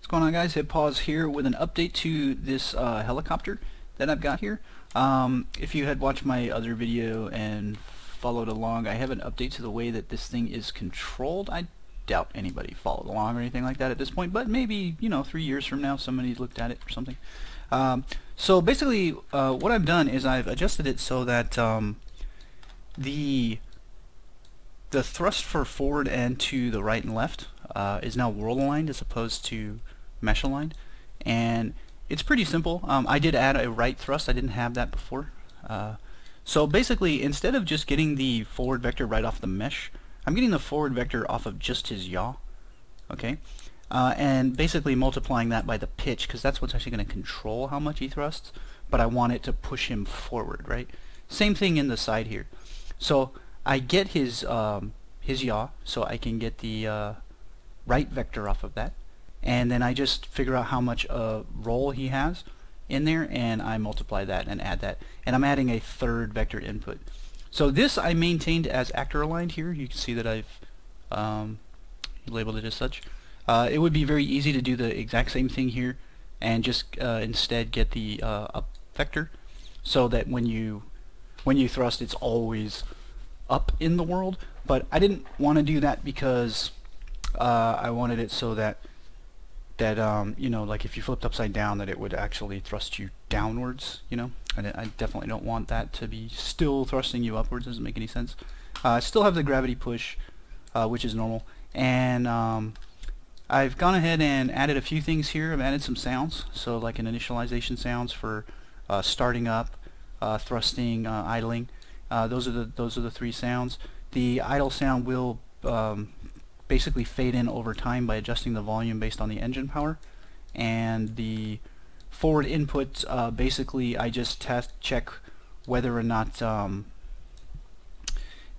What's going on, guys? Hit pause here with an update to this helicopter that I've got here. If you had watched my other video and followed along, I have an update to the way that this thing is controlled. I doubt anybody followed along or anything like that at this point, but maybe, you know, 3 years from now somebody looked at it or something. So basically what I've done is I've adjusted it so that the thrust for forward and to the right and left is now world aligned as opposed to mesh aligned, and it's pretty simple. I did add a right thrust. I didn't have that before. So basically, instead of just getting the forward vector right off the mesh, I'm getting the forward vector off of just his yaw, okay, and basically multiplying that by the pitch, because that's what's actually going to control how much he thrusts, but I want it to push him forward, right? Same thing in the side here. So I get his yaw, so I can get the right vector off of that, and then I just figure out how much roll he has in there, and I multiply that and add that, and I'm adding a third vector input. So this I maintained as actor aligned here. You can see that I've labeled it as such. It would be very easy to do the exact same thing here and just instead get the up vector, so that when you thrust, it's always up in the world. But I didn't want to do that because I wanted it so that you know, like if you flipped upside down, that it would actually thrust you downwards, you know. I definitely don't want that to be still thrusting you upwards. Doesn't make any sense. I still have the gravity push, which is normal, and I've gone ahead and added a few things here. I've added some sounds, so like an initialization sounds for starting up, thrusting, idling. Those are the three sounds. The idle sound will basically fade in over time by adjusting the volume based on the engine power, and the forward input, basically I just check whether or not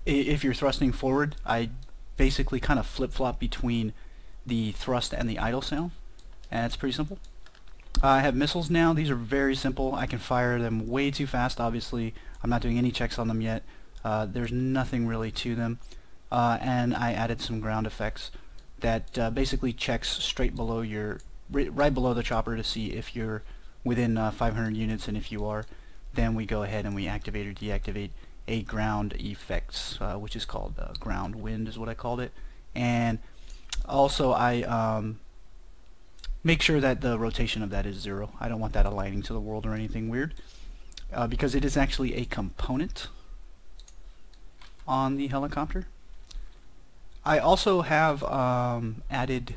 if you're thrusting forward. I basically kind of flip-flop between the thrust and the idle sound, and it's pretty simple. I have missiles now. These are very simple. I can fire them way too fast. Obviously I'm not doing any checks on them yet. There's nothing really to them. And I added some ground effects that basically checks straight below your, right below the chopper, to see if you're within 500 units, and if you are, then we go ahead and we activate or deactivate a ground effects, which is called ground wind is what I called it. And also I make sure that the rotation of that is 0. I don't want that aligning to the world or anything weird, because it is actually a component on the helicopter. I also have added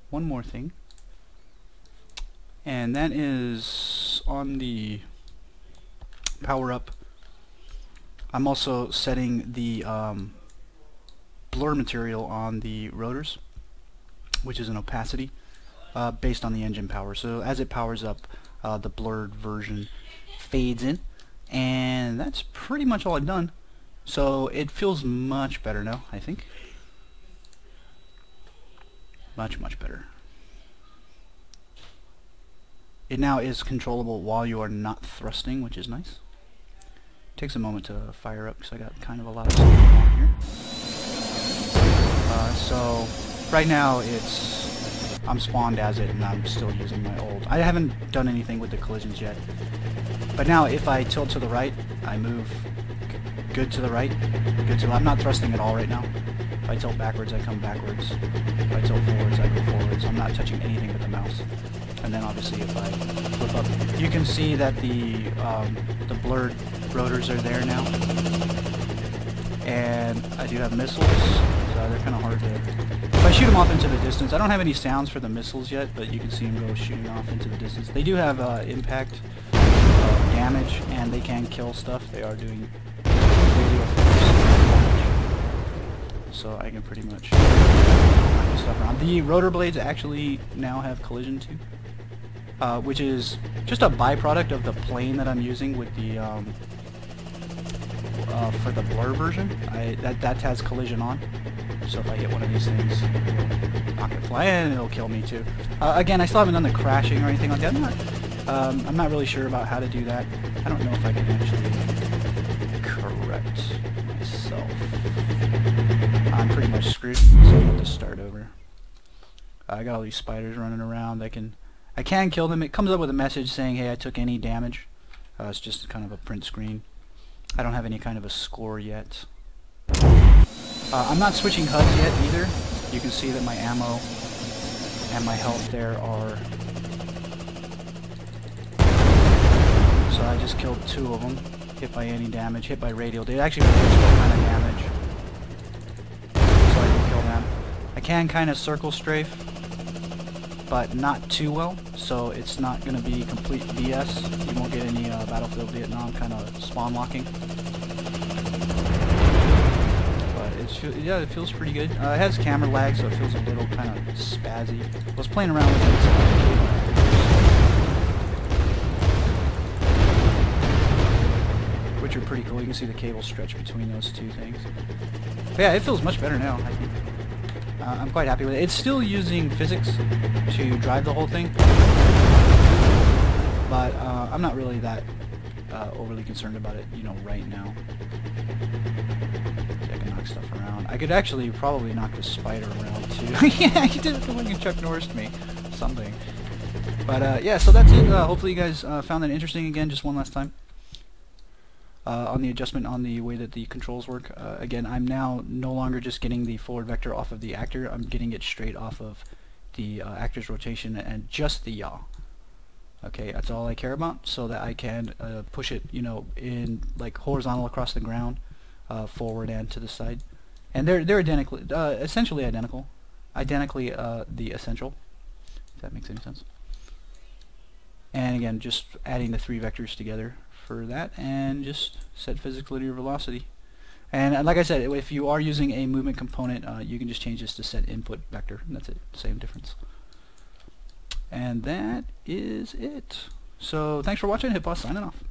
one more thing, and that is on the power up. I'm also setting the blur material on the rotors, which is an opacity based on the engine power. So as it powers up, the blurred version fades in, and that's pretty much all I've done. So it feels much better now, I think. Much better. It now is controllable while you are not thrusting, which is nice. Takes a moment to fire up because I got kind of a lot of stuff on here. So right now I'm spawned as it, and I'm still using my old. I haven't done anything with the collisions yet, but now if I tilt to the right, I move good to the right, good to the, I'm not thrusting at all right now. If I tilt backwards, I come backwards. If I tilt forwards, I go forwards. I'm not touching anything with the mouse. And then obviously if I flip up, you can see that the blurred rotors are there now. And I do have missiles, so they're kind of hard to... If I shoot them off into the distance, I don't have any sounds for the missiles yet, but you can see them go shooting off into the distance. They do have impact damage, and they can kill stuff. They are doing radio damage, so I can pretty much knock this stuff around. The rotor blades actually now have collision too, which is just a byproduct of the plane that I'm using with the for the blur version. That has collision on, so if I hit one of these things, it'll knock it fly, and it'll kill me too. Again, I still haven't done the crashing or anything like that. I'm not really sure about how to do that. I don't know if I can actually correct myself. I'm pretty much screwed, so I'll have to start over. I got all these spiders running around. I can kill them. It comes up with a message saying, hey, I took any damage. It's just kind of a print screen. I don't have any kind of a score yet. I'm not switching HUDs yet either. You can see that my ammo and my health there are... So I just killed 2 of them. Hit by any damage, hit by radial. They actually did some kind of damage. So I can kill them. I can kind of circle strafe, but not too well, so it's not going to be complete BS. You won't get any Battlefield Vietnam kind of spawn locking. But yeah, it feels pretty good. It has camera lag, so it feels a little kind of spazzy. I was playing around with it. Which are pretty cool. You can see the cable stretch between those 2 things. But yeah, it feels much better now, I think. I'm quite happy with it. It's still using physics to drive the whole thing, but I'm not really that overly concerned about it, you know, right now. See, I can knock stuff around. I could actually probably knock the spider around too. Yeah, he did it the way you Chuck Norris'd me. Something. But yeah, so that's it. Hopefully you guys found that interesting. Again, just one last time. On the adjustment on the way that the controls work. Again, I'm now no longer just getting the forward vector off of the actor. I'm getting it straight off of the actor's rotation and just the yaw. Okay, that's all I care about, so that I can push it, you know, in like horizontal across the ground, forward and to the side. And they're identically, essentially identical, the essential. If that makes any sense. And again, just adding the 3 vectors together for that, and just set physics linear velocity. And like I said, if you are using a movement component, you can just change this to set input vector, and that's it, same difference. And that is it. So thanks for watching. Hitboss signing off.